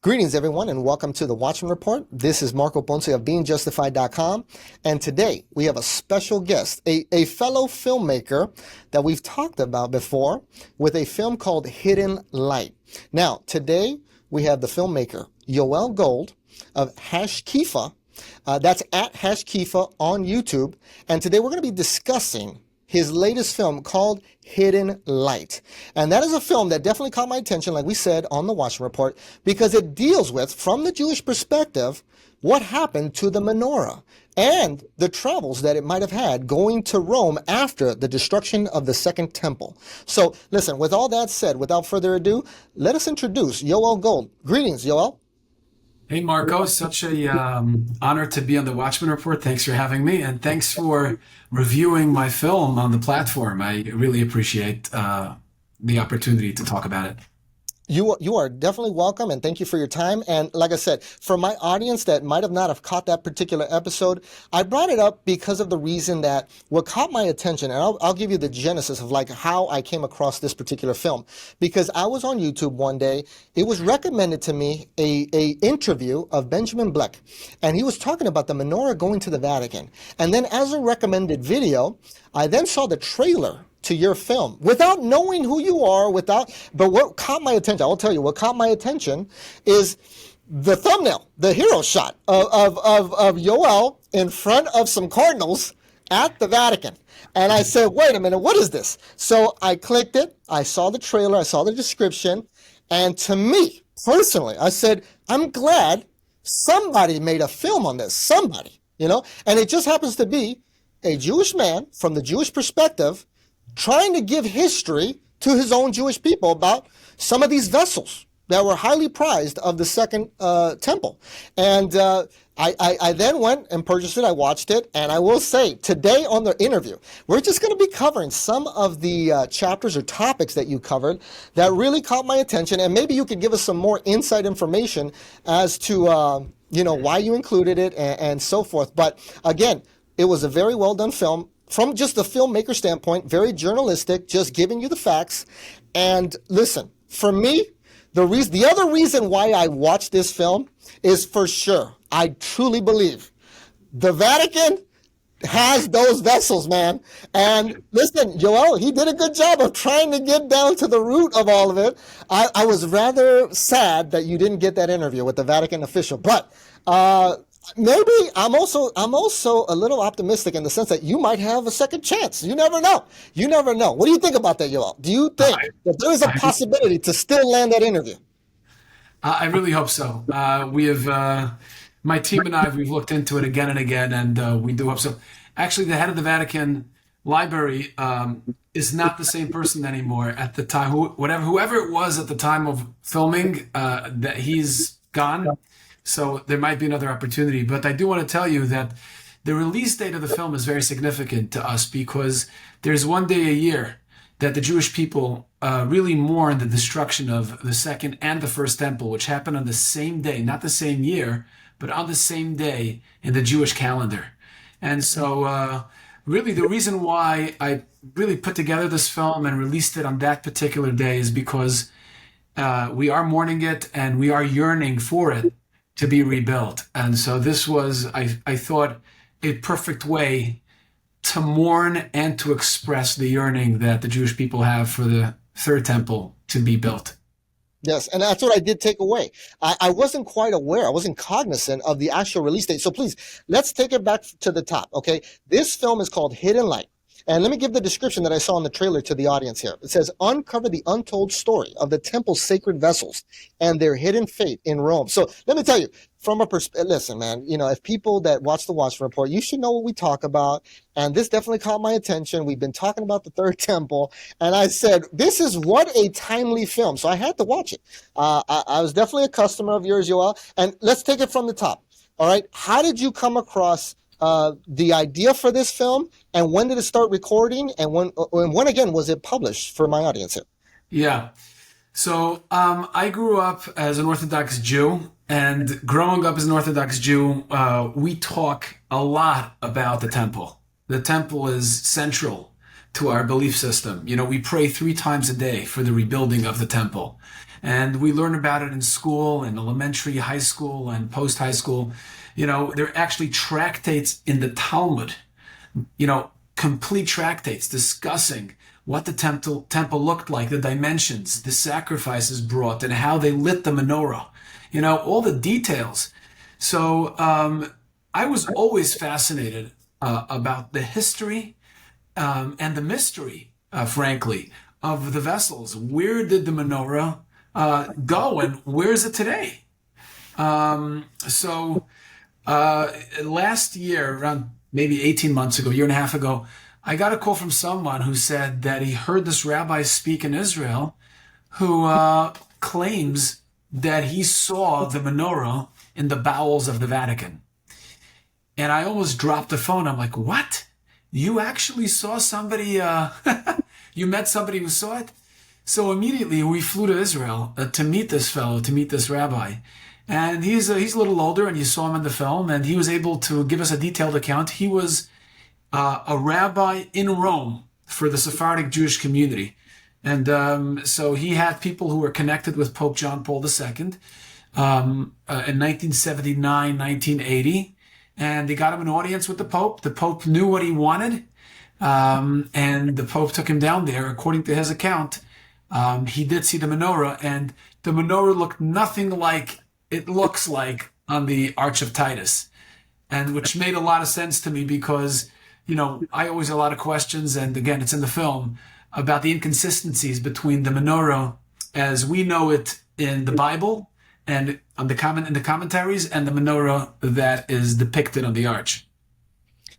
Greetings, everyone, and welcome to the Watchman Report. This is Marco Ponce of BeingJustified.com, and today we have a special guest, a fellow filmmaker that we've talked about before with a film called Hidden Light. Now, today we have the filmmaker, Yoel Gold of Hashkifa. That's at Hashkifa on YouTube, and today we're going to be discussing his latest film called Hidden Light. And that is a film that definitely caught my attention, like we said on the Watchman Report, because it deals with, from the Jewish perspective, what happened to the menorah and the travels that it might have had going to Rome after the destruction of the Second Temple. So listen, with all that said, without further ado, let us introduce Yoel Gold. Greetings, Yoel. Hey, Marco, such a honor to be on the Watchman Report. Thanks for having me, and thanks for reviewing my film on the platform. I really appreciate the opportunity to talk about it. You are definitely welcome, and thank you for your time. And like I said, for my audience that might have not have caught that particular episode, I brought it up because of the reason that what caught my attention, and I'll give you the genesis of like how I came across this particular film. Because I was on YouTube one day, it was recommended to me a interview of Benjamin Bleck, and he was talking about the menorah going to the Vatican. And then as a recommended video, I then saw the trailer to your film without knowing who you are, but what caught my attention, I'll tell you, what caught my attention is the thumbnail, the hero shot of Yoel in front of some cardinals at the Vatican. And I said, wait a minute, what is this? So I clicked it, I saw the trailer, I saw the description, and to me, personally, I said, I'm glad somebody made a film on this, somebody, and it just happens to be a Jewish man from the Jewish perspective trying to give history to his own Jewish people about some of these vessels that were highly prized of the Second Temple. And I then went and purchased it. I watched it. And I will say, today on the interview, we're just going to be covering some of the chapters or topics that you covered that really caught my attention. And maybe you could give us some more inside information as to, why you included it and so forth. But again, it was a very well done film. From just the filmmaker standpoint, very journalistic, just giving you the facts. And listen, for me, the other reason why I watched this film is for sure, I truly believe the Vatican has those vessels, man. And listen, Yoel, he did a good job of trying to get down to the root of all of it. I was rather sad that you didn't get that interview with the Vatican official, but maybe I'm also a little optimistic in the sense that you might have a second chance. You never know. You never know. What do you think about that, Yoel? Do you think that there is a possibility to still land that interview? I really hope so. We have, my team and we've looked into it again and again, and we do hope so. Actually, the head of the Vatican Library is not the same person anymore at the time. Whoever it was at the time of filming, that he's gone. So there might be another opportunity. But I do want to tell you that the release date of the film is very significant to us because there's one day a year that the Jewish people really mourn the destruction of the Second and the First Temple, which happened on the same day, not the same year, but on the same day in the Jewish calendar. And so really the reason why I really put together this film and released it on that particular day is because we are mourning it and we are yearning for it to be rebuilt. And so this was, I thought, a perfect way to mourn and to express the yearning that the Jewish people have for the Third Temple to be built. Yes, and that's what I did take away. I wasn't quite aware. I wasn't cognizant of the actual release date. So please, let's take it back to the top, okay? This film is called Hidden Light. And let me give the description that I saw in the trailer to the audience here. It says, uncover the untold story of the temple's sacred vessels and their hidden fate in Rome. So let me tell you, from a perspective, listen, man, if people that watch the Watchman Report, you should know what we talk about. And this definitely caught my attention. We've been talking about the Third Temple. And I said, this is what a timely film. So I had to watch it. I was definitely a customer of yours, Yoel. And let's take it from the top. All right. How did you come across the idea for this film, and when did it start recording, and when again was it published for my audience here? Yeah. So I grew up as an Orthodox Jew, and growing up as an Orthodox Jew, we talk a lot about the temple. The temple is central to our belief system. We pray 3 times a day for the rebuilding of the temple. And we learn about it in school, in elementary, high school, and post high school. There are actually tractates in the Talmud, complete tractates discussing what the temple looked like, the dimensions, the sacrifices brought, and how they lit the menorah, all the details. So I was always fascinated about the history and the mystery, frankly, of the vessels. Where did the menorah go, and where is it today? So last year, around maybe 18 months ago, a year and a half ago, I got a call from someone who said that he heard this rabbi speak in Israel who claims that he saw the menorah in the bowels of the Vatican. And I almost dropped the phone. I'm like, what? You actually saw somebody, you met somebody who saw it? So immediately we flew to Israel to meet this fellow, to meet this rabbi. And he's a little older, and you saw him in the film, and he was able to give us a detailed account. He was a rabbi in Rome for the Sephardic Jewish community. And so he had people who were connected with Pope John Paul II in 1979, 1980. And they got him an audience with the Pope. The Pope knew what he wanted. And the Pope took him down there. According to his account, he did see the menorah. And the menorah looked nothing like it looks like on the Arch of Titus. And which made a lot of sense to me because, I always have a lot of questions. And again, it's in the film about the inconsistencies between the menorah as we know it in the Bible and on in the commentaries, and the menorah that is depicted on the arch.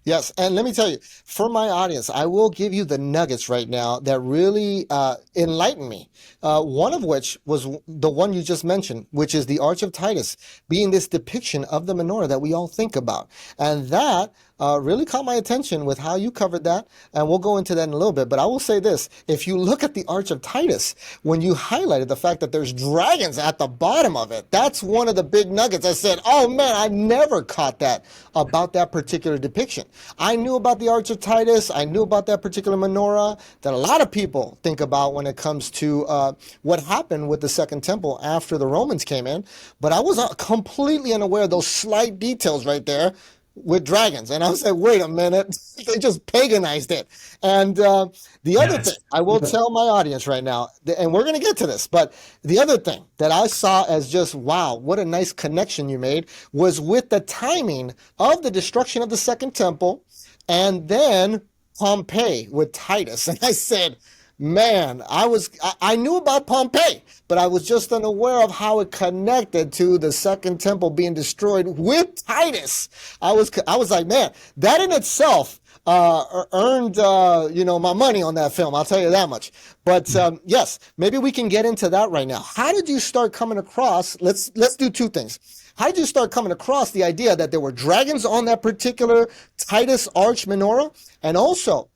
Yes, and let me tell you, for my audience, I will give you the nuggets right now that really enlightened me. One of which was the one you just mentioned, which is the Arch of Titus, being this depiction of the menorah that we all think about. And that really caught my attention with how you covered that, and we'll go into that in a little bit. But I will say this, if you look at the Arch of Titus, when you highlighted the fact that there's dragons at the bottom of it, that's one of the big nuggets. I said, oh man, I never caught that about that particular depiction. I knew about the Arch of Titus, I knew about that particular menorah that a lot of people think about when it comes to what happened with the Second Temple after the Romans came in, but I was completely unaware of those slight details right there with dragons. And I was like, wait a minute, they just paganized it. And the other thing I will tell my audience right now, and we're going to get to this, but the other thing that I saw as just, wow, what a nice connection you made was with the timing of the destruction of the Second Temple and then Pompeii with Titus. And I said, man, I knew about Pompeii, but I was just unaware of how it connected to the Second Temple being destroyed with Titus. I was like, man, that in itself earned my money on that film. I'll tell you that much. But yes, maybe we can get into that right now. How did you start coming across? Let's do two things. How did you start coming across the idea that there were dragons on that particular Titus arch menorah, and also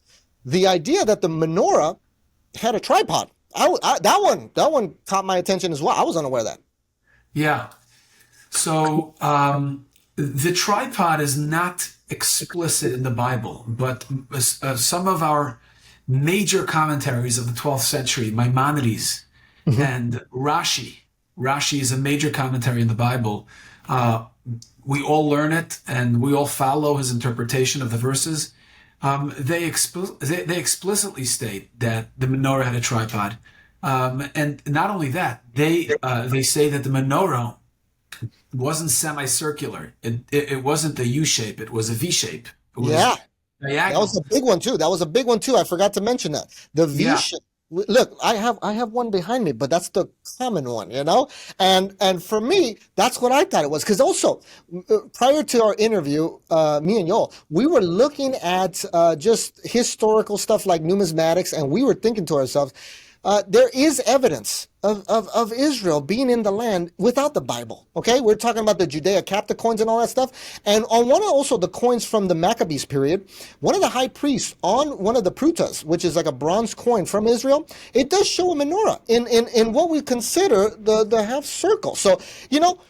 the idea that the menorah had a tripod? That one caught my attention as well. I was unaware of that. Yeah. So the tripod is not explicit in the Bible, but some of our major commentaries of the 12th century, Maimonides and Rashi. Rashi is a major commentary in the Bible. We all learn it, and we all follow his interpretation of the verses. They explicitly state that the menorah had a tripod, and not only that, they say that the menorah wasn't semicircular. It wasn't a U shape. It was a V shape. It was diagonal. That was a big one too. I forgot to mention that the V shape. Look, I have one behind me, but that's the common one, And for me, that's what I thought it was. Because also, prior to our interview, me and Yoel, we were looking at just historical stuff like numismatics, and we were thinking to ourselves, there is evidence of Israel being in the land without the Bible. Okay, we're talking about the Judea Capta coins and all that stuff. And on one of also the coins from the Maccabees period, one of the high priests on one of the prutas, which is like a bronze coin from Israel, it does show a menorah in what we consider the half circle. So,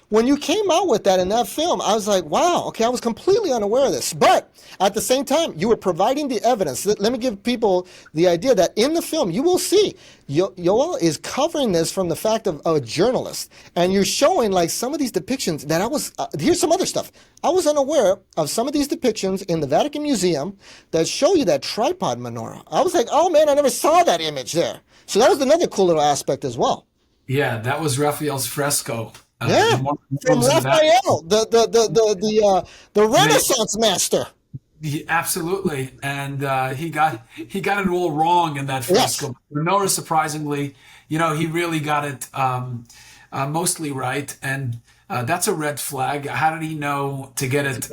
when you came out with that in that film, I was like, wow, okay, I was completely unaware of this. But at the same time, you were providing the evidence. Let me give people the idea that in the film, you will see Yoel is covering this this from the fact of a journalist, and you're showing like some of these depictions that here's some other stuff. I was unaware of some of these depictions in the Vatican Museum that show you that tripod menorah. I was like, oh man, I never saw that image there. So that was another cool little aspect as well. Yeah, that was Raphael's fresco. Yeah, from Raphael, the Renaissance master. Absolutely, and he got it all wrong in that fresco. Yes. Menorah, surprisingly, he really got it mostly right, and that's a red flag. How did he know to get it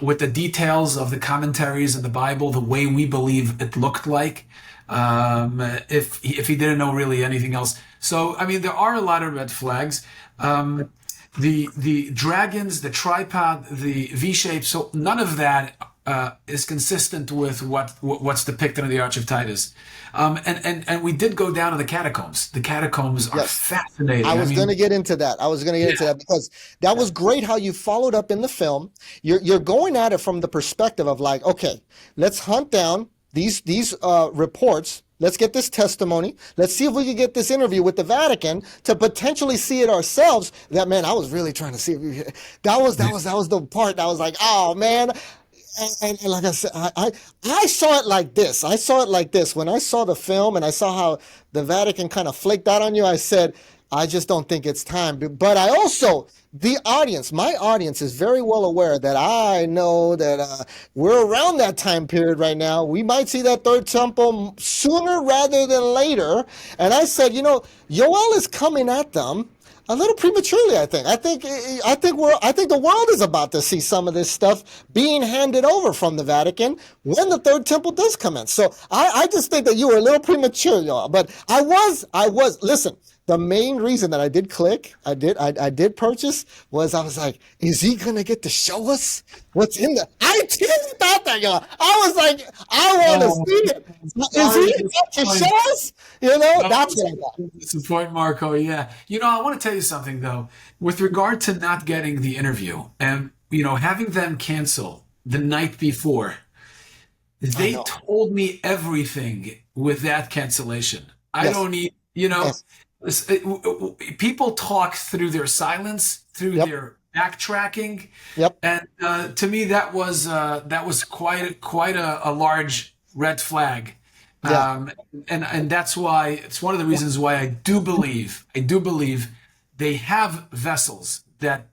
with the details of the commentaries in the Bible, the way we believe it looked like? If he didn't know really anything else. So I mean, there are a lot of red flags. The dragons, the tripod, the V shape. So none of that is consistent with what's depicted in the Arch of Titus. And we did go down to the catacombs. The catacombs are fascinating. I was going to get into that. Because that was great how you followed up in the film. You're going at it from the perspective of like, okay, let's hunt down these reports. Let's get this testimony. Let's see if we can get this interview with the Vatican to potentially see it ourselves. That, man, I was really trying to see if that was the part that was like, oh man. And like I said, I saw it like this. I saw it like this. When I saw the film and I saw how the Vatican kind of flaked out on you, I said, I just don't think it's time. But I also, my audience is very well aware that I know that we're around that time period right now. We might see that third temple sooner rather than later. And I said, Yoel is coming at them a little prematurely, I think. I think the world is about to see some of this stuff being handed over from the Vatican when the third temple does come in. So I just think that you were a little premature, y'all. But I was. Listen, the main reason that I did click, I did purchase, was I was like, is he gonna get to show us what's in there? I really thought that, y'all. I was like, I want to see it. Is he going to show us? That's what I got. Disappoint Marco, yeah. I want to tell you something though, with regard to not getting the interview and having them cancel the night before. They told me everything with that cancellation. I don't need, Yes. People talk through their silence, through their backtracking. Yep. And to me, that was quite a large red flag. Yeah. And that's why it's one of the reasons why I do believe they have vessels that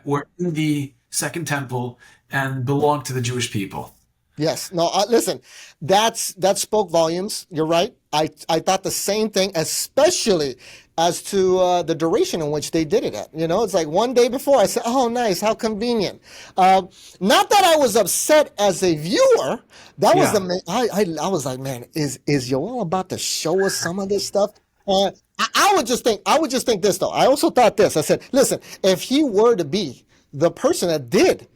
were in the Second Temple and belong to the Jewish people. Yes. No, listen, that spoke volumes. You're right. I thought the same thing, especially as to the duration in which they did it at. It's like one day before I said, oh, nice, how convenient. Not that I was upset as a viewer. That was I was like, man, is Yoel about to show us some of this stuff? I would just think this though. I also thought this. I said, listen, if he were to be the person that did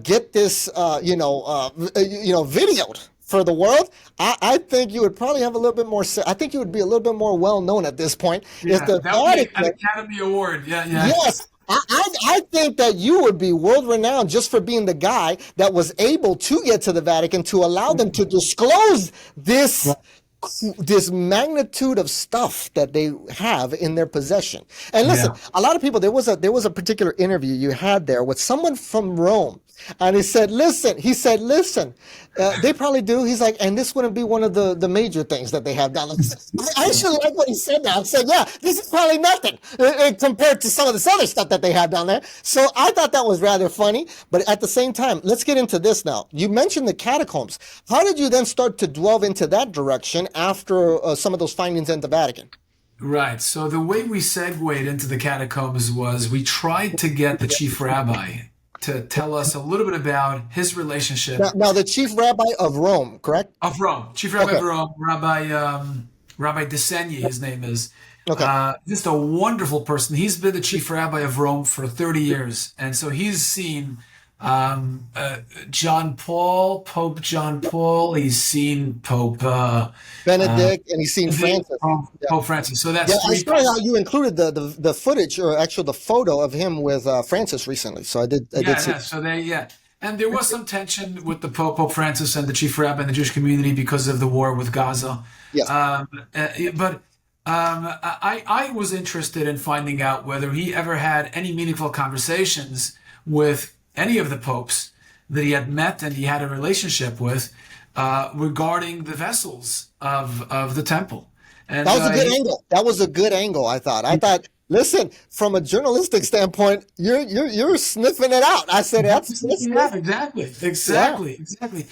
get this, videoed for the world, I think you would probably have a little bit more. I think you would be a little bit more well known at this point. Yeah, that would be an Academy Award. Yeah. Yes. I think that you would be world renowned just for being the guy that was able to get to the Vatican to allow them to disclose this magnitude of stuff that they have in their possession. And listen, a lot of people, there was a particular interview you had there with someone from Rome, and he said, listen, they probably do. He's like, and this wouldn't be one of the major things that they have down there. I actually like what he said now. I said, yeah, this is probably nothing compared to some of this other stuff that they have down there. So I thought that was rather funny. But at the same time, let's get into this now. You mentioned the catacombs. How did you then start to delve into that direction after some of those findings in the Vatican? Right. So the way we segued into the catacombs was we tried to get the chief rabbi to tell us a little bit about his relationship. Now the chief rabbi of Rome, correct? Of Rome. Chief rabbi of Rome, Rabbi Desenyi, his name is. Okay. Just a wonderful person. He's been the chief rabbi of Rome for 30 years. And so he's seen Pope John Paul. He's seen Pope Benedict, and he's seen Francis. Pope Francis. So that's I saw how you included the footage, or actually the photo of him with Francis recently. So I did see. So and there was some tension with the Pope Francis and the chief rabbi in the Jewish community because of the war with Gaza. Yeah. But I was interested in finding out whether he ever had any meaningful conversations with any of the popes that he had met and he had a relationship with regarding the vessels of the temple. And That was a good angle. That was a good angle, I thought. Listen, from a journalistic standpoint, you're sniffing it out. I said, that's yeah, good. exactly, Yeah. exactly, exactly.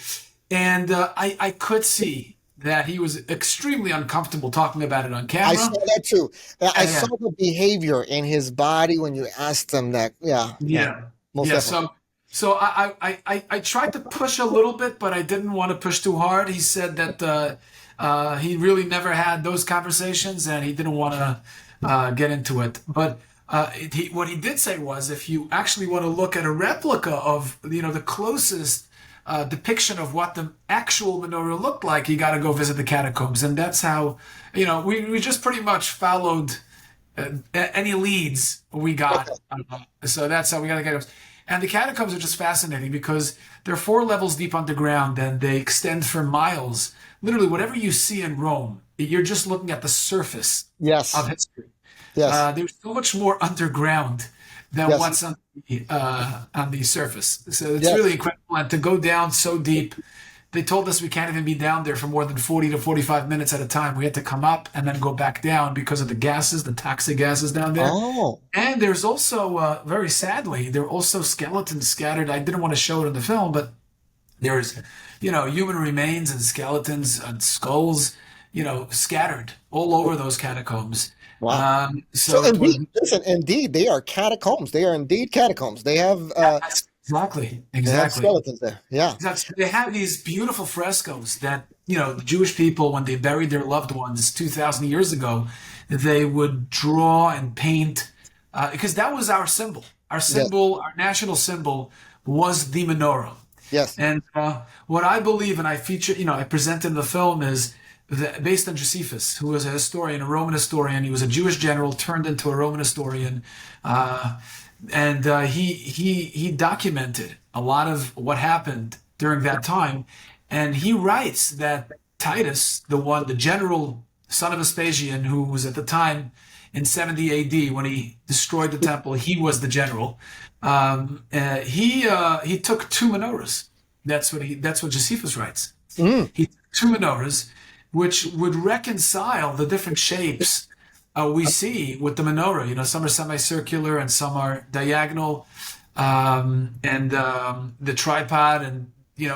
And I could see that he was extremely uncomfortable talking about it on I camera. saw that too. I Yeah, saw the behavior in his body when you asked him that. Yeah, yeah, yeah, most yeah. definitely. So I tried to push a little bit, but I didn't want to push too hard. He said that he really never had those conversations, and he didn't want to get into it. But what he did say was, if you actually want to look at a replica of the closest depiction of what the actual menorah looked like, you got to go visit the catacombs, and that's how we just pretty much followed any leads we Okay. got. So that's how we got the catacombs. And the catacombs are just fascinating because they're 4 levels deep underground and they extend for miles. Literally, whatever you see in Rome, you're just looking at the surface of Yes. history. Yes. There's so much more underground than Yes. what's on the surface. So it's really Yes. incredible. And to go down so deep, they told us we can't even be down there for more than 40 to 45 minutes at a time. We had to come up and then go back down because of the gases, the toxic gases down there. Oh, And there's also, very sadly, there are also skeletons scattered. I didn't want to show it in the film, but there's, human remains and skeletons and skulls, scattered all over those catacombs. wow. So So it was, indeed, listen, indeed, they are catacombs. They are indeed catacombs. exactly, They have exactly. skeletons there. Yeah. Exactly. They have these beautiful frescoes that, the Jewish people, when they buried their loved ones 2,000 years ago, they would draw and paint, because that was our symbol. Our Yes. symbol, our national symbol was the menorah. Yes. And what I believe, and I feature, I present in the film, is based on Josephus, who was a historian, a Roman historian. He was a Jewish general turned into a Roman historian, uh, and he documented a lot of what happened during that time. And he writes that Titus, the general son of Vespasian, who was at the time in 70 A.D. when he destroyed the temple, he was the general. He took 2 menorahs. That's what Josephus writes. Mm. He took 2 menorahs, which would reconcile the different shapes we see with the menorah. Some are semicircular and some are diagonal, and the tripod and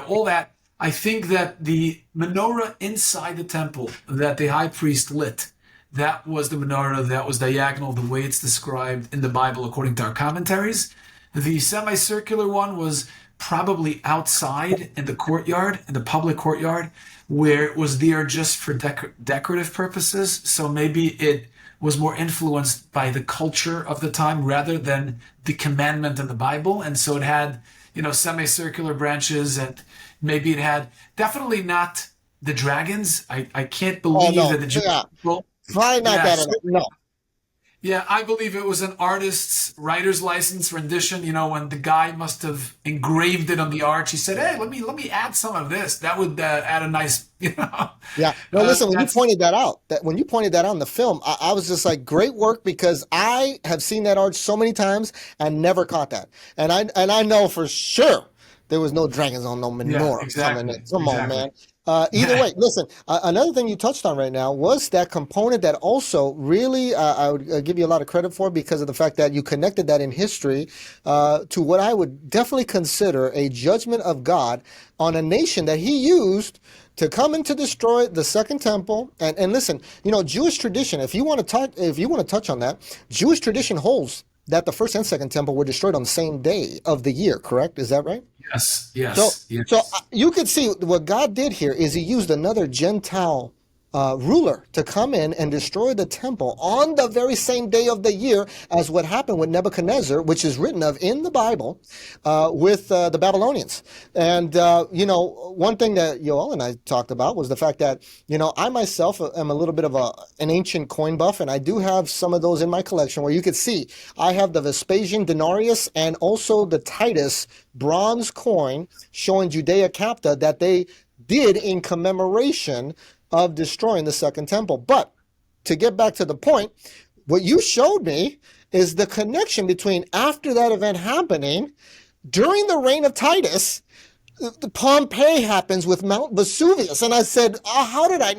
all that. I think that the menorah inside the temple that the high priest lit, that was the menorah that was diagonal, the way it's described in the Bible according to our commentaries. The semicircular one was probably outside in the courtyard, in the public courtyard, where it was there just for decorative purposes. So maybe it was more influenced by the culture of the time rather than the commandment in the Bible. And so it had, semicircular branches, and maybe it had definitely not the dragons. I can't Oh believe no. that the Jewish Yeah. people. Probably not Yeah, that enough. No. yeah, I believe it was an artist's writer's license rendition. When the guy must have engraved it on the arch. He said, "Hey, let me add some of this. That would add a nice, Yeah. No, listen, when you That's pointed that out, in the film, I was just like, great work because I have seen that arch so many times and never caught that. And I know for sure there was no dragons on no yeah, menorah coming in. exactly, Come on, exactly. man. Either way, listen, another thing you touched on right now was that component that also really I would give you a lot of credit for because of the fact that you connected that in history to what I would definitely consider a judgment of God on a nation that he used to come and to destroy the second temple. And listen, Jewish tradition, if you want to touch on that, Jewish tradition holds that the first and second temple were destroyed on the same day of the year, correct? Is that right? Yes, So, yes, so yes. you could see what God did here is he used another Gentile ruler to come in and destroy the temple on the very same day of the year as what happened with Nebuchadnezzar, which is written of in the Bible with the Babylonians. And, one thing that Yoel and I talked about was the fact that, I myself am a little bit of an ancient coin buff, and I do have some of those in my collection where you could see I have the Vespasian denarius and also the Titus bronze coin showing Judea Capta that they did in commemoration of destroying the second temple. But to get back to the point, what you showed me is the connection between after that event happening, during the reign of Titus, the Pompeii happens with Mount Vesuvius. And I said, oh, how did I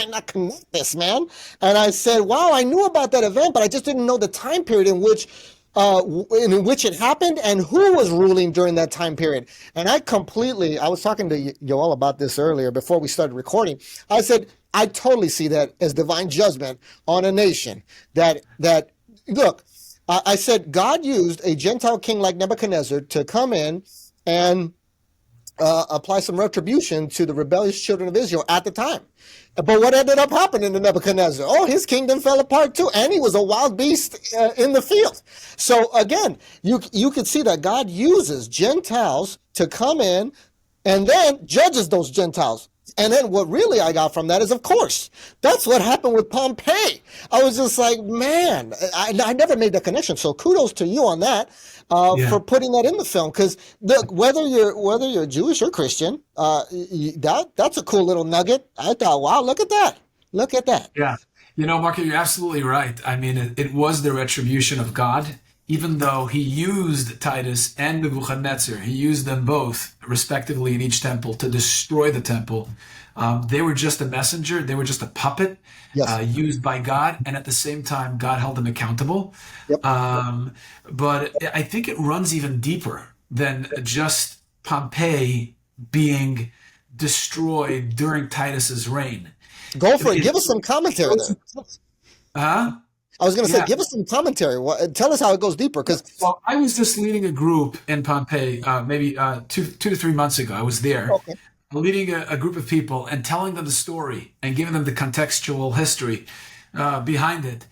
not connect this, man? And I said, wow, I knew about that event, but I just didn't know the time period in which it happened and who was ruling during that time period. And I was talking to Yoel about this earlier before we started recording. I said, I totally see that as divine judgment on a nation look, I said, God used a Gentile king like Nebuchadnezzar to come in and apply some retribution to the rebellious children of Israel at the time. But what ended up happening to Nebuchadnezzar? Oh, his kingdom fell apart too, and he was a wild beast in the field. So again, you could see that God uses Gentiles to come in and then judges those Gentiles. And then what really I got from that is, of course, that's what happened with Pompeii. I was just like, man, I never made that connection. So kudos to you on that for putting that in the film. Because look, whether you're Jewish or Christian, that's a cool little nugget. I thought, wow, look at that. Look at that. Yeah. Marco, you're absolutely right. I mean, it was the retribution of God. Even though he used Titus and Nebuchadnezzar, he used them both, respectively, in each temple to destroy the temple. They were just a messenger. They were just a puppet used by God. And at the same time, God held them accountable. Yep. But I think it runs even deeper than just Pompeii being destroyed during Titus's reign. Go for it. Give us some commentary there. Huh? I was going to say, give us some commentary. Tell us how it goes deeper. Well, I was just leading a group in Pompeii, maybe 2 to 3 months ago. I was there, leading a group of people and telling them the story and giving them the contextual history behind it.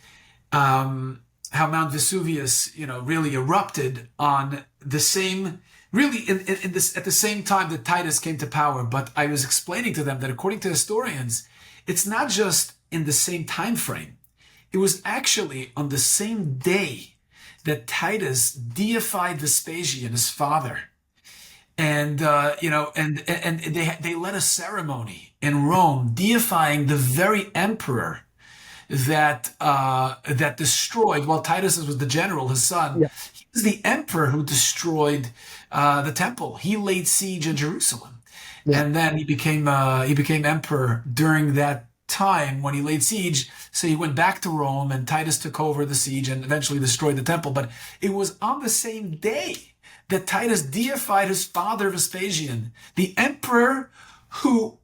How Mount Vesuvius, really erupted on the same, really at the same time that Titus came to power. But I was explaining to them that according to historians, it's not just in the same time frame. It was actually on the same day that Titus deified Vespasian, his father, and they led a ceremony in Rome deifying the very emperor that destroyed. Well, Titus was the general, his son. Yeah. He was the emperor who destroyed the temple. He laid siege in Jerusalem, and then he became emperor during that time when he laid siege. So he went back to Rome and Titus took over the siege and eventually destroyed the temple. But it was on the same day that Titus deified his father Vespasian, the emperor who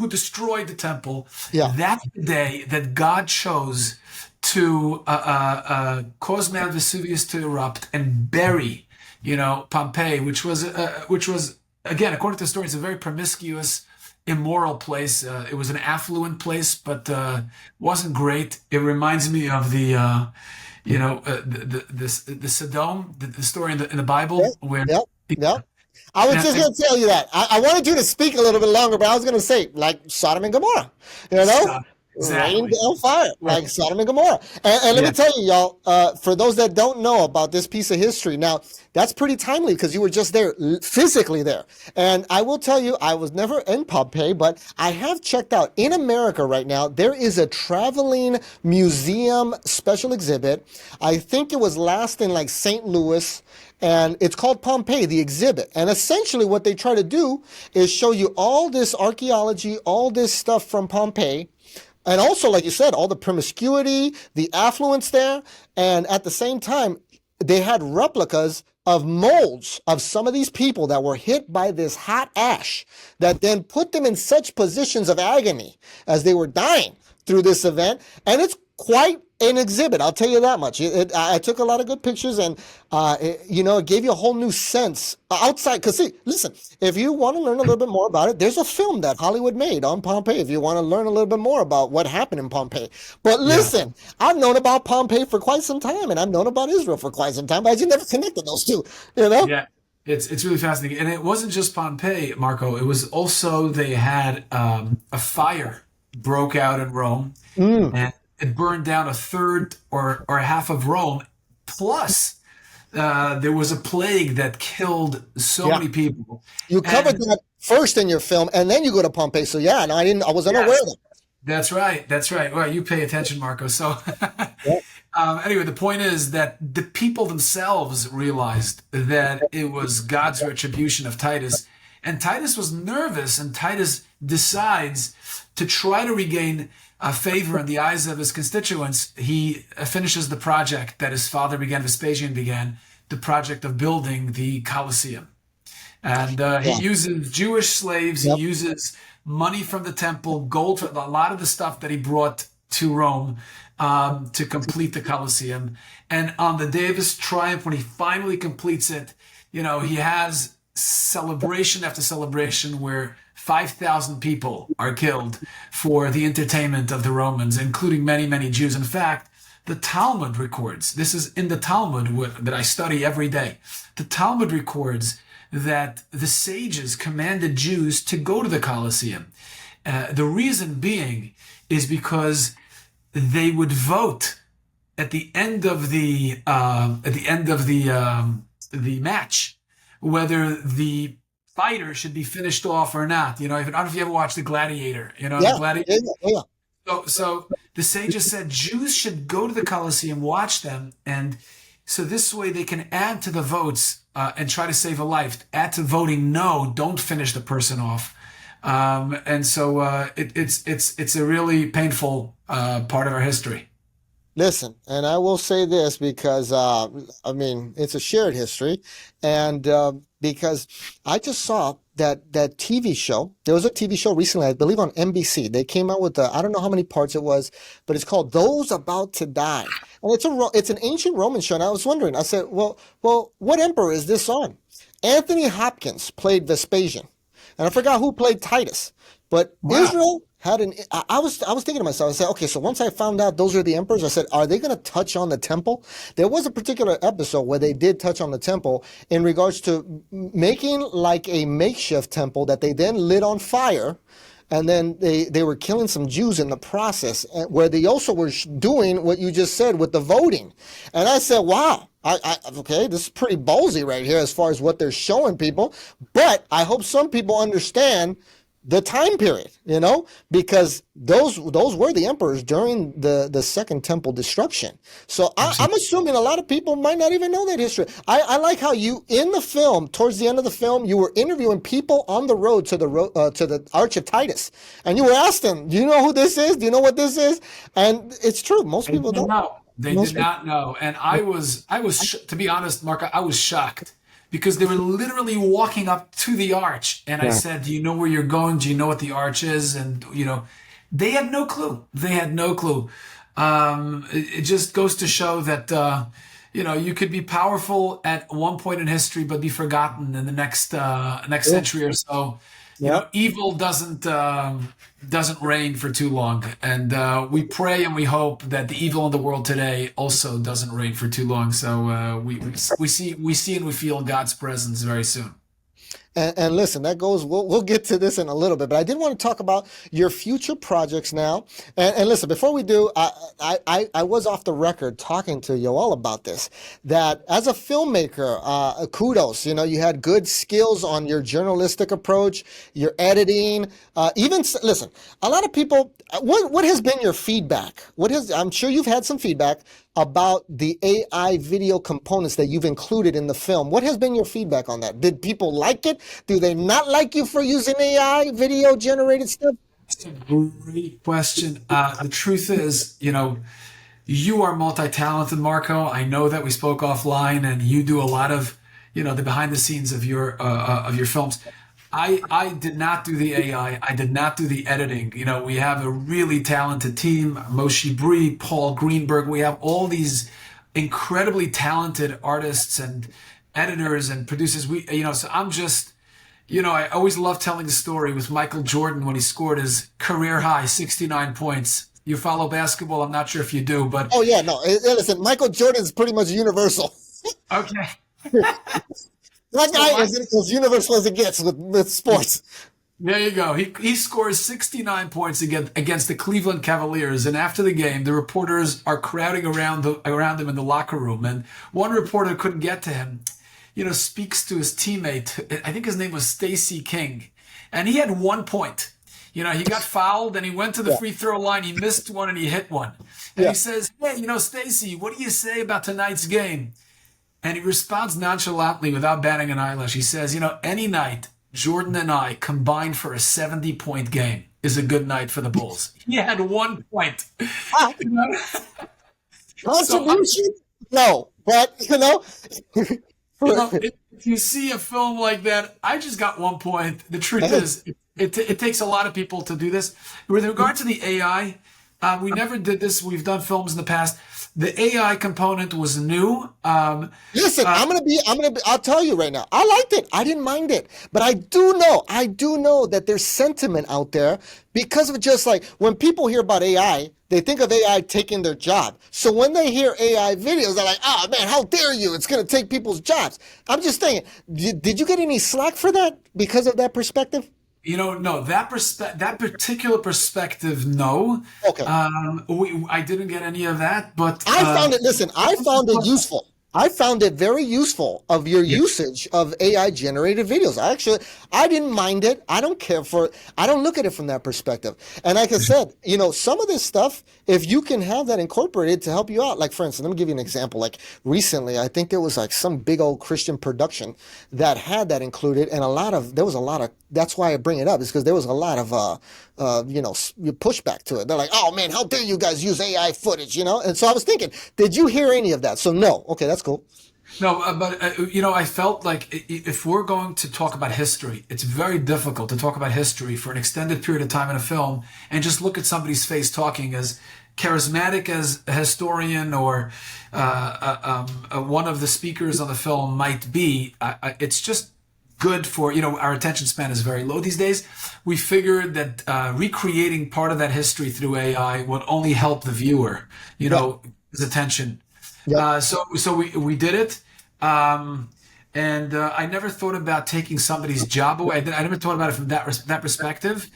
destroyed the temple. Yeah. That's the day that God chose to cause Mount Vesuvius to erupt and bury, Pompeii, which was again, according to historians, a very promiscuous, immoral place. It was an affluent place, but wasn't great. It reminds me of the Sodom, the story in the Bible where. Yep. I was just going to tell you that. I wanted you to speak a little bit longer, but I was going to say, like Sodom and Gomorrah, Exactly. Rain down fire, like Sodom and Gomorrah. And let me tell you, y'all, for those that don't know about this piece of history, now, that's pretty timely because you were just there, physically there. And I will tell you, I was never in Pompeii, but I have checked out. In America right now, there is a traveling museum special exhibit. I think it was last in like St. Louis. And it's called Pompeii, the exhibit. And essentially what they try to do is show you all this archaeology, all this stuff from Pompeii. And also, like you said, all the promiscuity, the affluence there. And at the same time, they had replicas of molds of some of these people that were hit by this hot ash that then put them in such positions of agony as they were dying through this event. And it's quite an exhibit, I'll tell you that much. I took a lot of good pictures, and it gave you a whole new sense outside. Because see, listen, if you want to learn a little bit more about it, there's a film that Hollywood made on Pompeii. If you want to learn a little bit more about what happened in Pompeii, but listen, I've known about Pompeii for quite some time, and I've known about Israel for quite some time, but I just never connected those two. Yeah. It's really fascinating, and it wasn't just Pompeii, Marco. It was also they had a fire broke out in Rome, and it burned down a third or half of Rome. Plus, there was a plague that killed so many people. You covered that first in your film, and then you go to Pompeii. So I wasn't aware of that. That's right. That's right. Well, you pay attention, Marco. So, Yep. anyway, the point is that the people themselves realized that it was God's retribution of Titus. And Titus was nervous, and Titus decides to try to regain favor in the eyes of his constituents. He finishes the project that his father began, Vespasian began, the project of building the Colosseum. And he Yeah. uses Jewish slaves. He Yep. uses money from the temple, gold, a lot of the stuff that he brought to Rome to complete the Colosseum. And on the day of his triumph, when he finally completes it, he has celebration after celebration where 5,000 people are killed for the entertainment of the Romans, including many, many Jews. In fact, the Talmud records, this is in the Talmud that I study every day. The Talmud records that the sages commanded Jews to go to the Colosseum. The reason being is because they would vote at the end of the match whether the fighter should be finished off or not. I don't know if you ever watched The Gladiator. The Yeah. Gladiator. Yeah. Yeah. So the sages said Jews should go to the Colosseum, watch them, and so this way they can add to the votes and try to save a life. Add to voting no, don't finish the person off. And so it's a really painful part of our history. Listen, and I will say this because I mean it's a shared history, and because I just saw that TV show. There was a TV show recently, I believe on NBC. They came out with I don't know how many parts it was, but it's called "Those About to Die," and it's an ancient Roman show. And I was wondering, I said, well, what emperor is this on? Anthony Hopkins played Vespasian, and I forgot who played Titus. But Wow. Israel had an. I was thinking to myself. I said, okay, so once I found out those are the emperors, I said, are they going to touch on the temple? There was a particular episode where they did touch on the temple in regards to making like a makeshift temple that they then lit on fire. And then they were killing some Jews in the process, where they also were doing what you just said with the voting. And I said, wow, okay, this is pretty ballsy right here as far as what they're showing people. But I hope some people understand the time period, because those were the emperors during the Second Temple destruction. So I'm Absolutely. assuming a lot of people might not even know that history. I like how you in the film, towards the end of the film, you were interviewing people on the road to the Arch of Titus, and you were asking, "Do you know who this is? Do you know what this is?" And it's true, most They people didn't don't. know. They Most did people, not know. And to be honest, Mark, I was shocked because they were literally walking up to the arch. And I yeah. said, do you know where you're going? Do you know what the arch is? And, they had no clue. They had no clue. It just goes to show that, you could be powerful at one point in history, but be forgotten in the next Yeah. century or so. Yeah. Evil doesn't reign for too long, and we pray and we hope that the evil in the world today also doesn't reign for too long. So we see and we feel God's presence very soon. And listen, that goes. We'll get to this in a little bit, but I did want to talk about your future projects now. And listen, before we do, I was off the record talking to Yoel about this. That as a filmmaker, kudos. You had good skills on your journalistic approach, your editing. Listen, a lot of people. What has been your feedback? I'm sure you've had some feedback about the AI video components that you've included in the film. What has been your feedback on that? Did people like it? Do they not like you for using AI video generated stuff? That's a great question. The truth is, you are multi-talented, Marco. I know that we spoke offline, and you do a lot of, the behind the scenes of your films. I did not do the AI. I did not do the editing. We have a really talented team, Moshe Bree, Paul Greenberg. We have all these incredibly talented artists and editors and producers. So I'm just, I always love telling the story with Michael Jordan when he scored his career high 69 points. You follow basketball? I'm not sure if you do, but Oh yeah, no. Listen, Michael Jordan is pretty much universal. okay. That So guy my is as universal as it gets with sports. There you go. He scores 69 points against the Cleveland Cavaliers, and after the game, the reporters are crowding around him in the locker room, and one reporter couldn't get to him. Speaks to his teammate. I think his name was Stacey King, and he had 1 point. He got fouled and he went to the Yeah. free throw line. He missed one and he hit one. And Yeah. he says, "Hey, Stacy, what do you say about tonight's game?" And he responds nonchalantly without batting an eyelash. He says, "Any night Jordan and I combined for a 70-point game is a good night for the Bulls." He had 1 point. Ah, You know? So contribution? No, but if you see a film like that, I just got 1 point. The truth is, it takes a lot of people to do this. With regard to the AI, we never did this. We've done films in the past. The AI component was new. Listen, I'll tell you right now, I liked it. I didn't mind it. But I do know that there's sentiment out there because of just like when people hear about AI, they think of AI taking their job. So when they hear AI videos, they're like, oh man, how dare you? It's going to take people's jobs. I'm just thinking, did you get any slack for that because of that perspective? No, that particular perspective, no. Okay. I didn't get any of that, but I found it useful. I found it very useful of your usage of AI generated videos. I didn't mind it. I don't care for it. I don't look at it from that perspective. And like I said, some of this stuff, if you can have that incorporated to help you out, like for instance, let me give you an example. Like recently, I think there was like some big old Christian production that had that included, and that's why I bring it up, is because there was a lot of, pushback to it. They're like, oh man, how dare you guys use AI footage, And so I was thinking, did you hear any of that? So no. Okay, that's cool. No, but I felt like if we're going to talk about history, it's very difficult to talk about history for an extended period of time in a film and just look at somebody's face talking. As charismatic as a historian or one of the speakers on the film might be, it's just good for, our attention span is very low these days. We figured that recreating part of that history through AI would only help the viewer, his attention. Yeah. So we did it. And I never thought about taking somebody's job away. I never thought about it from that perspective.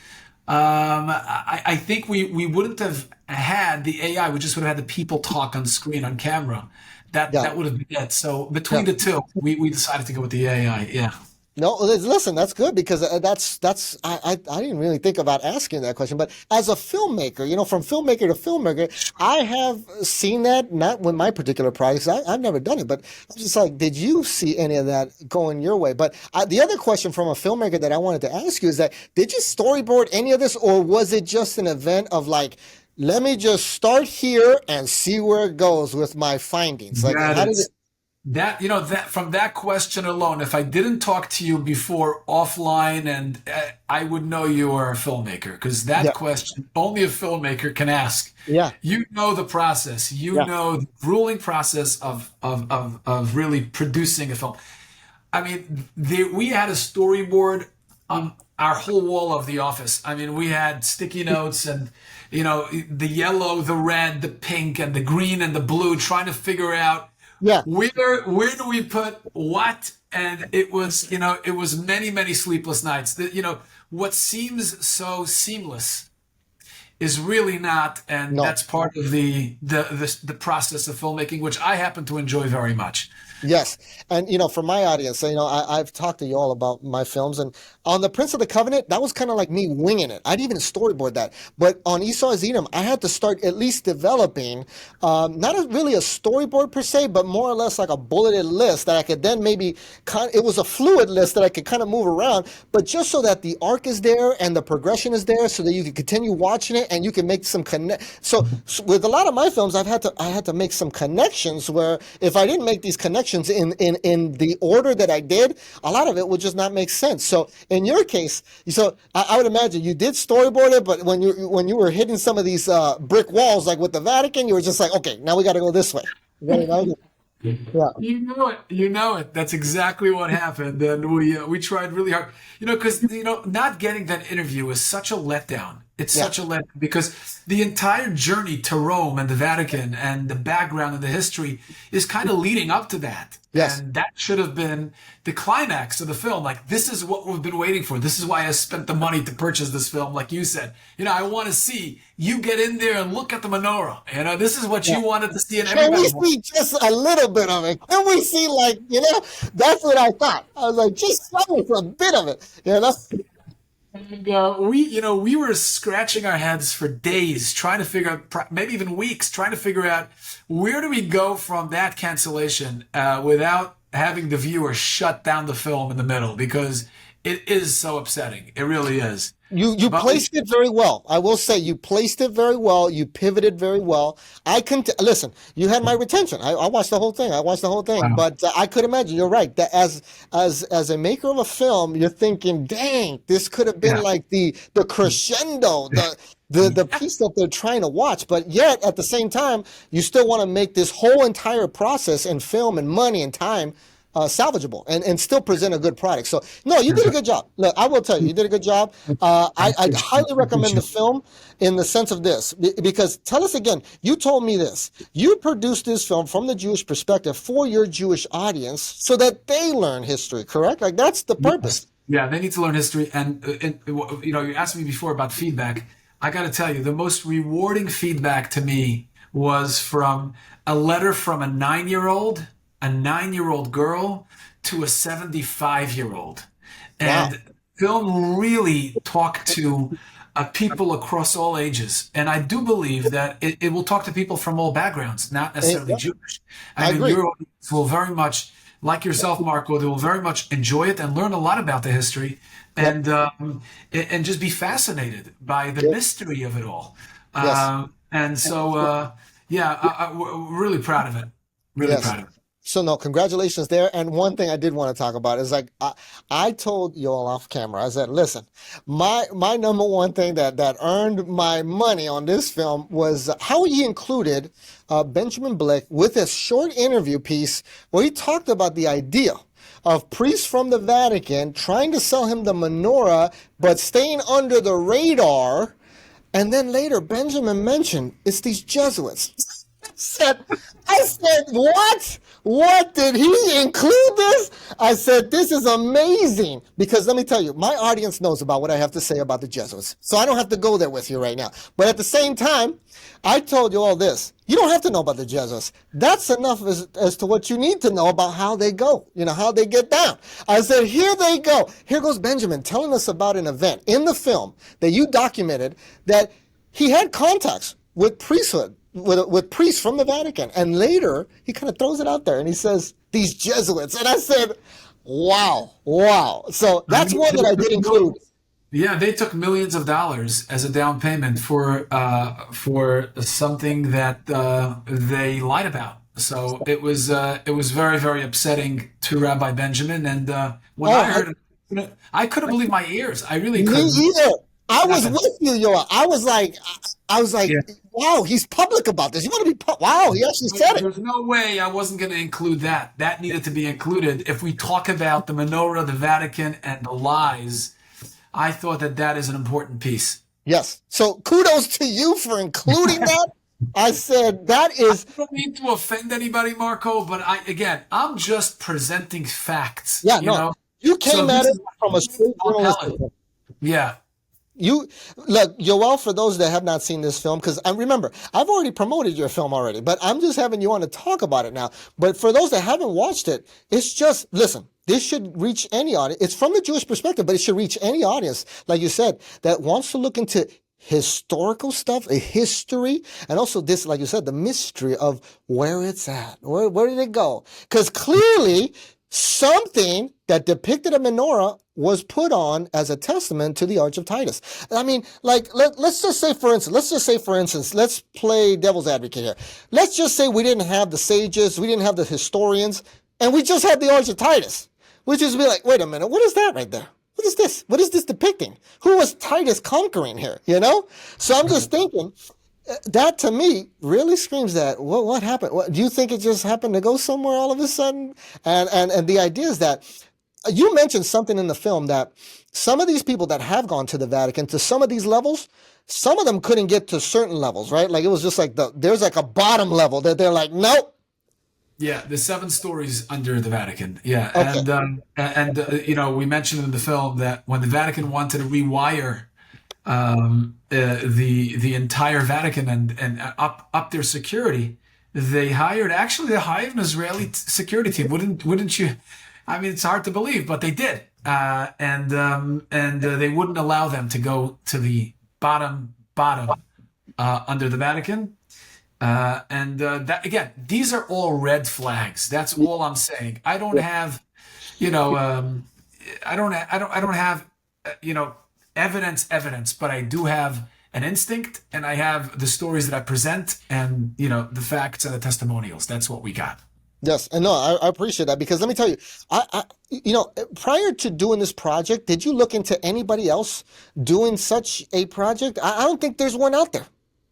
I think we wouldn't have had the AI. We just would have had the people talk on screen, on camera. That would have been it. So between the two, we decided to go with the AI. Yeah. No, listen, that's good because I didn't really think about asking that question, but as a filmmaker, from filmmaker to filmmaker, I have seen that, not with my particular projects. I've never done it, but I'm just like, did you see any of that going your way? But the other question from a filmmaker that I wanted to ask you is that, did you storyboard any of this, or was it just an event of like, let me just start here and see where it goes with my findings? Like, how did it? That from that question alone, if I didn't talk to you before offline, and I would know you are a filmmaker, because that question only a filmmaker can ask. Yeah. You know the process. You know the grueling process of really producing a film. I mean, we had a storyboard on our whole wall of the office. I mean, we had sticky notes and the yellow, the red, the pink, and the green and the blue, trying to figure out. Yeah. Where do we put what? And it was many, many sleepless nights. What seems so seamless is really not, and that's part of the process of filmmaking, which I happen to enjoy very much. Yes. And, for my audience, I've talked to you all about my films, and on The Prince of the Covenant, that was kind of like me winging it. I didn't even storyboard that. But on Esau's Edom, I had to start at least developing, really a storyboard per se, but more or less like a bulleted list that I could then maybe, it was a fluid list that I could kind of move around, but just so that the arc is there and the progression is there so that you can continue watching it and you can make some So with a lot of my films, I had to make some connections where if I didn't make these connections in the order that I did, a lot of it would just not make sense. So in your case, I would imagine you did storyboard it, but when you were hitting some of these brick walls, like with the Vatican, you were just like, okay, now we got to go this way. Yeah. You know it. That's exactly what happened, and we tried really hard. Because not getting that interview is such a letdown. It's such a letdown because the entire journey to Rome and the Vatican and the background and the history is kind of leading up to that. Yes. And that should have been the climax of the film. Like, this is what we've been waiting for. This is why I spent the money to purchase this film. Like you said, I want to see you get in there and look at the menorah. This is what you wanted to see. And can we see just a little bit of it? Can we see, that's what I thought. I was like, just show me for a bit of it. And we were scratching our heads for days trying to figure out, maybe even weeks, trying to figure out where do we go from that cancellation without having the viewer shut down the film in the middle, because it is so upsetting. It really is. You But we, placed it very well. I will say you placed it very well. You pivoted very well. I can listen. You had my retention. I watched the whole thing. I watched the whole thing. wow. But I could imagine. You're right. That as a maker of a film, you're thinking, "Dang, this could have been Yeah. like the crescendo, the piece that they're trying to watch." But yet, at the same time, you still want to make this whole entire process and film and money and time salvageable and still present a good product. So no, you did a good job. Look, I will tell you, you did a good job. I highly recommend the Appreciate it. film in the sense of this, because tell us again, you told me this, you produced this film from the Jewish perspective for your Jewish audience so that they learn history, correct? Like that's the Yes. purpose. Yeah, they need to learn history. And you asked me before about feedback. I got to tell you, the most rewarding feedback to me was from a letter from a 9-year old girl to a 75-year-old. Wow. And film really talked to people across all ages. And I do believe that it will talk to people from all backgrounds, not necessarily Yeah, Jewish. I I mean, agree. your audience will very much, like yourself, Marco, they will very much enjoy it and learn a lot about the history, Yep. and just be fascinated by the Yep. mystery of it all. Yes. And so, yeah, we're really proud of it. Really Yes. proud of it. So no, congratulations there. And one thing I did want to talk about is like I told Yoel off camera. I said, listen, my number one thing that earned my money on this film was how he included Benjamin Blick with a short interview piece where he talked about the idea of priests from the Vatican trying to sell him the menorah, but staying under the radar. And then later, Benjamin mentioned it's these Jesuits. said, I said, what? What did he include this? I said, this is amazing. Because let me tell you, my audience knows about what I have to say about the Jesuits. So I don't have to go there with you right now. But at the same time, I told you all this. You don't have to know about the Jesuits. That's enough as to what you need to know about how they go, how they get down. I said, here they go. Here goes Benjamin telling us about an event in the film that you documented that he had contacts with priesthood, with priests from the Vatican. And later, he kind of throws it out there and he says, these Jesuits. And I said, wow, wow. So I that's mean, one that I did include. yeah, they took millions of dollars as a down payment for something that they lied about. So it was very, very upsetting to Rabbi Benjamin. And when I Oh, heard it, I couldn't believe my ears. I really me couldn't believe either. I it was happened. with you, Yoel. I was like, Yeah. wow, he's public about this. You want to be, wow, he actually said it. There's no way I wasn't going to include that. That needed to be included. If we talk about the menorah, the Vatican, and the lies, I thought that that is an important piece. Yes. So kudos to you for including that. I said, that I is, don't mean to offend anybody, Marco, but I'm just presenting facts, yeah, you no, know? you So came at this it is from a straight I'll tell journalistic. it. Yeah. You look, Yoel, for those that have not seen this film, because I remember I've already promoted your film already, but I'm just having you on to talk about it now. But for those that haven't watched it, it's just listen. This should reach any audience. It's from the Jewish perspective, but it should reach any audience, like you said, that wants to look into historical stuff, a history, and also this, like you said, the mystery of where it's at. Where did it go? Because clearly something that depicted a menorah was put on as a testament to the Arch of Titus. I mean, like, let's just say, for instance, let's play devil's advocate here. Let's just say we didn't have the sages, we didn't have the historians, and we just had the Arch of Titus. We just be like, wait a minute, what is that right there? What is this? What is this depicting? Who was Titus conquering here? So I'm just thinking, that to me really screams that what happened? Do you think it just happened to go somewhere all of a sudden? And the idea is that you mentioned something in the film that some of these people that have gone to the Vatican to some of these levels, some of them couldn't get to certain levels, right? Like it was just like there's like a bottom level that they're like, nope. Yeah, the 7 stories under the Vatican. Yeah, Okay. we mentioned in the film that when the Vatican wanted to rewire the entire Vatican and up their security, they hired an Israeli security team. Wouldn't you? I mean, it's hard to believe, but they did. and they wouldn't allow them to go to the bottom under the Vatican. That again, these are all red flags. That's all I'm saying. I don't have, you know, I don't have, you know, evidence, but I do have an instinct, and I have the stories that I present, and you know, the facts and the testimonials. That's what we got. Yes, and no, I appreciate that because let me tell you, prior to doing this project, did you look into anybody else doing such a project? I don't think there's one out there.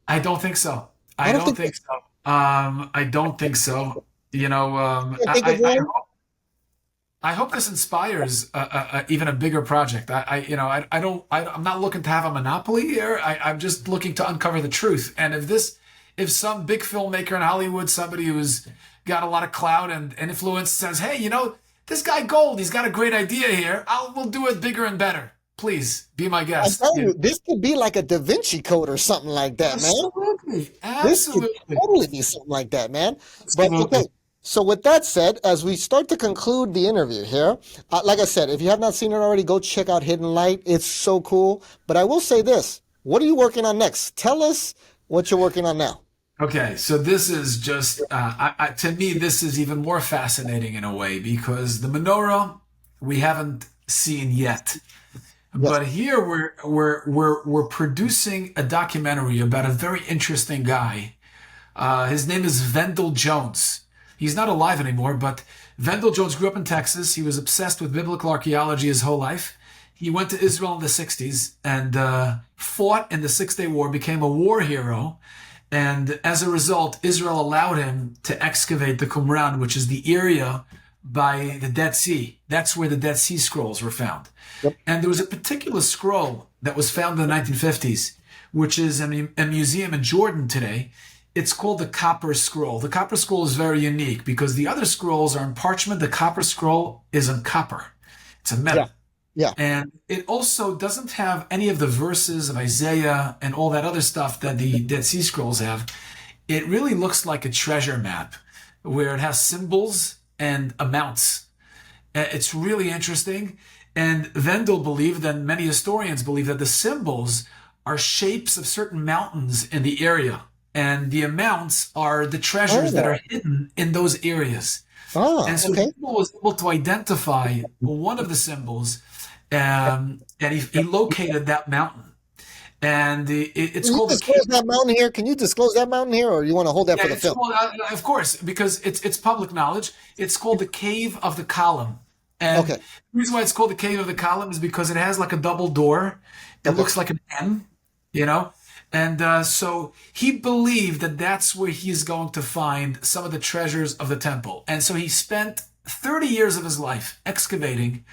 I don't think so. I I don't don't think. think so. I don't think so. You know, Can't think of one. I hope this inspires even a bigger project. I'm not looking to have a monopoly here. I'm just looking to uncover the truth. And if some big filmmaker in Hollywood, somebody who's got a lot of clout and influence says, hey, you know, this guy Gold, he's got a great idea here. We'll do it bigger and better. Please be my I'm guest. telling you, this could be like a Da Vinci Code or something like that, man. Absolutely. This could Absolutely. totally be something like that, man. But okay, Absolutely. so with that said, as we start to conclude the interview here, like I said, if you have not seen it already, go check out Hidden Light. It's so cool. But I will say this: what are you working on next? Tell us what you're working on now. Okay, so this is just to me, this is even more fascinating in a way because the menorah we haven't seen yet, Yes. but here we're producing a documentary about a very interesting guy. His name is Vendell Jones. He's not alive anymore, but Vendell Jones grew up in Texas. He was obsessed with biblical archaeology his whole life. He went to Israel in the 60s and fought in the Six Day War, became a war hero. And as a result, Israel allowed him to excavate the Qumran, which is the area by the Dead Sea. That's where the Dead Sea Scrolls were found. Yep. And there was a particular scroll that was found in the 1950s, which is in a museum in Jordan today. It's called the Copper Scroll. The Copper Scroll is very unique because the other scrolls are in parchment. The Copper Scroll is in copper. It's a Yeah. metal. Yeah. And it also doesn't have any of the verses of Isaiah and all that other stuff that the Dead Sea Scrolls have. It really looks like a treasure map where it has symbols and amounts. It's really interesting. And Vendel believed, and many historians believe, that the symbols are shapes of certain mountains in the area. And the amounts are the treasures that Oh. are hidden in those areas. Ah. And so Okay. Vendel was able to identify one of the symbols, and he located that mountain. And it's Can you called the disclose cave. that mountain here? Can you disclose that mountain here, or you want to hold that Yeah, for the it's film? called, of course, because it's public knowledge. It's called the Cave of the Column. And Okay. the reason why it's called the Cave of the Column is because it has like a double door. It Okay. looks like an M, you know? And so he believed that that's where he's going to find some of the treasures of the temple. And so he spent 30 years of his life excavating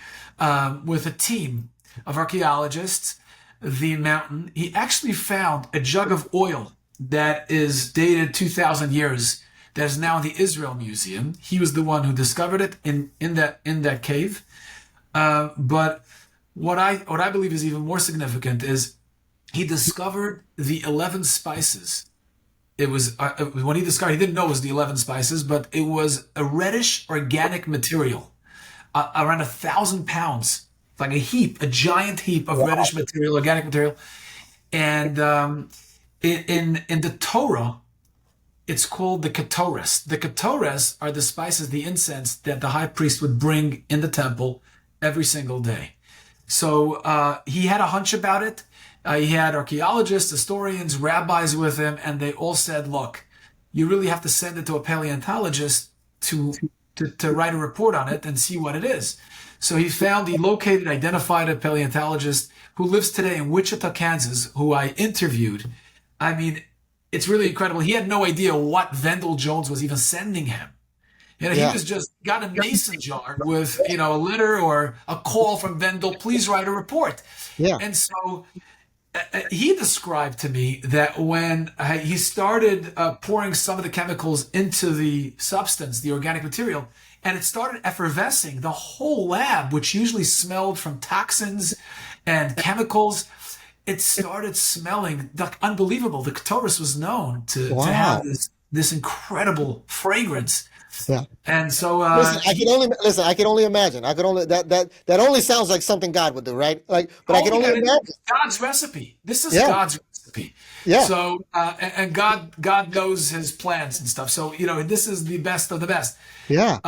with a team of archaeologists the mountain. He actually found a jug of oil that is dated 2,000 years that is now in the Israel Museum. He was the one who discovered it in that cave. But what I believe is even more significant is he discovered the 11 spices. It was when he discovered, he didn't know it was the 11 spices, but it was a reddish organic material, around 1,000 pounds, like a giant heap of reddish material, organic material. And in the Torah, it's called the ketores. The ketores are the spices, the incense that the high priest would bring in the temple every single day. So he had a hunch about it. He had archaeologists, historians, rabbis with him, and they all said, look, you really have to send it to a paleontologist to write a report on it and see what it is. So he located, identified a paleontologist who lives today in Wichita, Kansas, who I interviewed. I mean, it's really incredible. He had no idea what Vendell Jones was even sending him. You know, he Yeah. was just got a mason jar with, you know, a letter or a call from Vendel, please write a report. Yeah. And so he described to me that when he started pouring some of the chemicals into the substance, the organic material, and it started effervescing, the whole lab, which usually smelled from toxins and chemicals, it started smelling unbelievable. The Ketores was known to Wow. have this incredible fragrance. Yeah. And so Listen, I can only imagine. I could only that only sounds like something God would do, right? Like, but I oh can my only God, imagine. it's God's recipe. This is Yeah, God's recipe. yeah, So and God knows His plans and stuff. So this is the best of the best. yeah.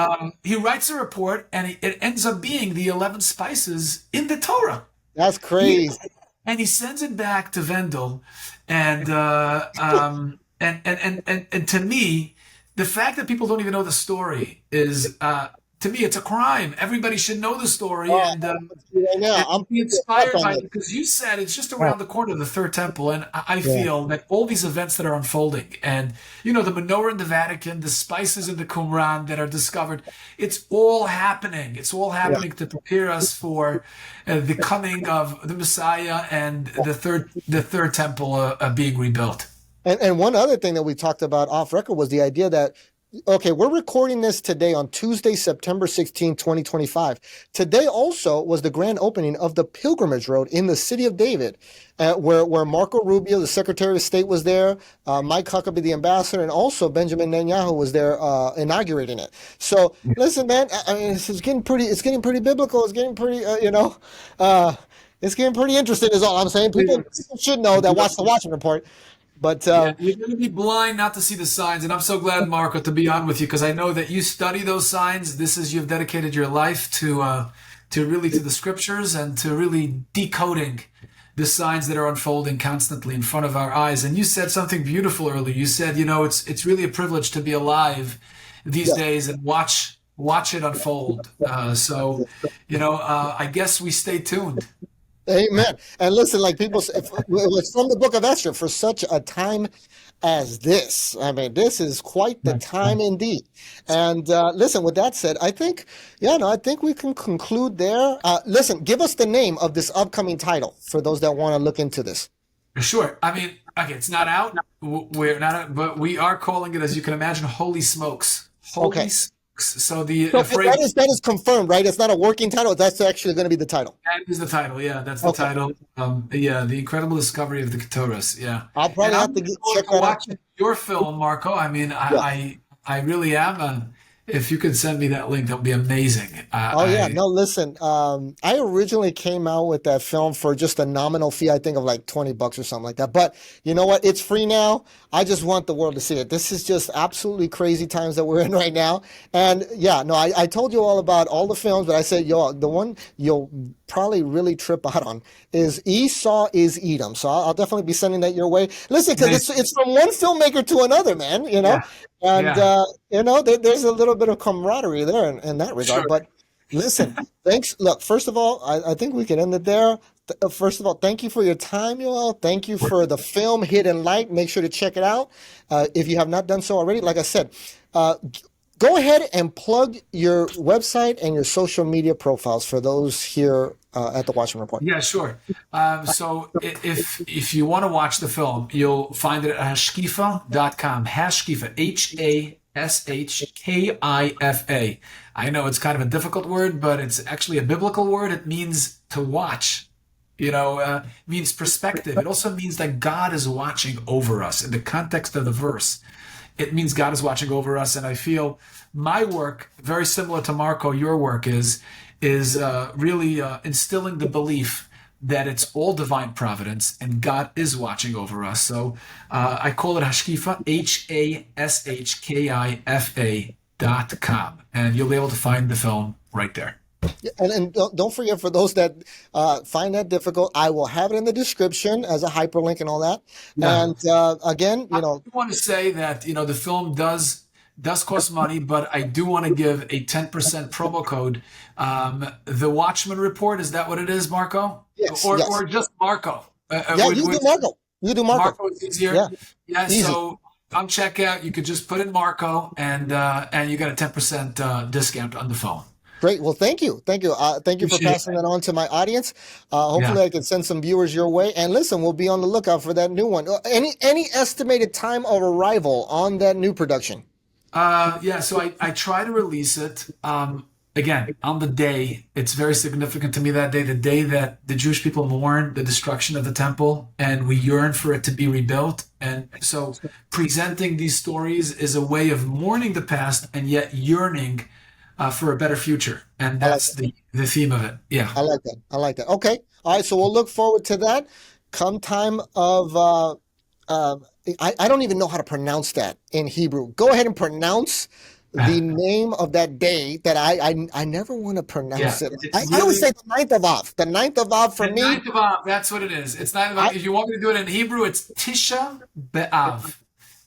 He writes a report, and it ends up being the 11 spices in the Torah. That's He, crazy. and he sends it back to Vendel, and and to me, the fact that people don't even know the story is to me it's a crime. Everybody should know the story, Oh, right now and I'm be stuck inspired on by it this. because you said it's just Oh, around the corner of the third temple, and I yeah, feel that all these events that are unfolding, and the menorah in the Vatican, the spices in the Qumran that are discovered, it's all happening. It's all yeah. happening to prepare us for the coming of the Messiah and the third temple being rebuilt. And one other thing that we talked about off record was the idea that, okay, we're recording this today on Tuesday, September 16th, 2025. Today also was the grand opening of the Pilgrimage Road in the city of David, where Marco Rubio, the Secretary of State, was there, Mike Huckabee, the ambassador, and also Benjamin Netanyahu was there inaugurating it. So listen, man, I mean, it's getting pretty biblical. It's getting pretty, uh, it's getting pretty interesting is all I'm saying. People should know that watch the Watchman Report. But Yeah, you're going to be blind not to see the signs, and I'm so glad, Marco, to be on with you because I know that you study those signs. This is you've dedicated your life to the scriptures and to really decoding the signs that are unfolding constantly in front of our eyes. And you said something beautiful earlier. You said, it's really a privilege to be alive these yeah. days and watch it unfold. I guess we stay tuned. Amen. And listen, like people say, it's from the book of Esther for such a time as this. I mean, this is quite the time indeed. And listen, with that said, I think, I think we can conclude there. Listen, give us the name of this upcoming title for those that want to look into this. Sure. I mean, okay, it's not out. We're not out, but we are calling it, as you can imagine, Holy Smokes. Holy Okay. Smokes. So the So phrase that is confirmed, right? It's not a working title. That's actually going to be the title. that is the title. Yeah, that's the Okay. title. Yeah, the incredible discovery of the Ketores. Yeah, I'll and probably I'm have to looking forward check to that out. watching your film, Marco. I mean, Yeah. I really am. If you could send me that link, that would be amazing. Oh yeah, no, listen. I originally came out with that film for just a nominal fee, I think of like $20 or something like that. But you know what? It's free now. I just want the world to see it. This is just absolutely crazy times that we're in right now. And yeah, no, I told you all about all the films, but I said, the one you'll probably really trip out on is Esau is Edom. So I'll definitely be sending that your way. Listen, because Amazing. it's from one filmmaker to another, man. Yeah, And yeah, there's a little bit of camaraderie there in that regard. sure. But listen, thanks. Look, first of all, I think we can end it there. First of all, thank you for your time, Yoel. Thank you for the film Hidden Light. Make sure to check it out if you have not done so already. Like I said, go ahead and plug your website and your social media profiles for those here at the Watchman Report. Yeah, sure. So if you want to watch the film, you'll find it at hashkifa.com. Hashkifa, Hashkifa. I know it's kind of a difficult word, but it's actually a biblical word. It means to watch. Means perspective. It also means that God is watching over us in the context of the verse. It means God is watching over us, and I feel my work, very similar to Marco, your work is really instilling the belief that it's all divine providence and God is watching over us. So I call it Hashkifa, HASHKIFA.com, and you'll be able to find the film right there. And don't forget, for those that find that difficult, I will have it in the description as a hyperlink and all that. Yeah. And again, I want to say that the film does cost money, but I do want to give a 10% promo code. The Watchman Report, is that what it is, Marco? yes, Or yes. or just Marco? Yeah, you do Marco. You do Marco. Marco is easier. Yeah, Yeah. easy. So on checkout, you could just put in Marco, and you got a 10% discount on the phone. Great. Well, thank you. Thank you. Thank you for Appreciate passing it. that on to my audience. Hopefully Yeah. I can send some viewers your way. And listen, we'll be on the lookout for that new one. Any estimated time of arrival on that new production? Yeah, so I try to release it. again, on the day, it's very significant to me that day, the day that the Jewish people mourn the destruction of the temple and we yearn for it to be rebuilt. And so presenting these stories is a way of mourning the past and yet yearning for a better future. And I like that's the theme of it. Yeah. I like that. I like that. Okay. All right. So we'll look forward to that. Come time of, I don't even know how to pronounce that in Hebrew. Go ahead and pronounce the name of that day that I never want to pronounce it. I always say the ninth of Av. The ninth of Av for The me. ninth of Av, that's what it is. It's ninth of Av. If you want me to do it in Hebrew, it's Tisha B'Av.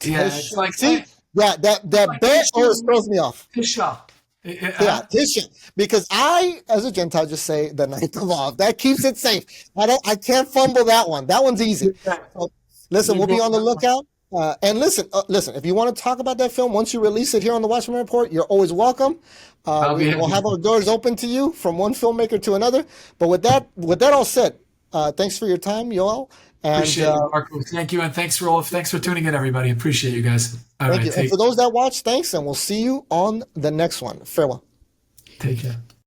Yeah, it's like See, yeah, that like bet always throws me off. Tisha. Yeah, Tisha. Because I, as a Gentile, just say the ninth of Av. That keeps it safe. I can't fumble that one. That one's easy. So, listen, we'll be on the lookout. And listen, if you want to talk about that film, once you release it here on the Watchman Report, you're always welcome. We'll have our doors open to you from one filmmaker to another. But with that all said, thanks for your time, Yoel. And, appreciate it, Marco. Thank you. And thanks for tuning in, everybody. Appreciate you guys. All thank right. you. And for those that watch, thanks. And we'll see you on the next one. Farewell. Take care.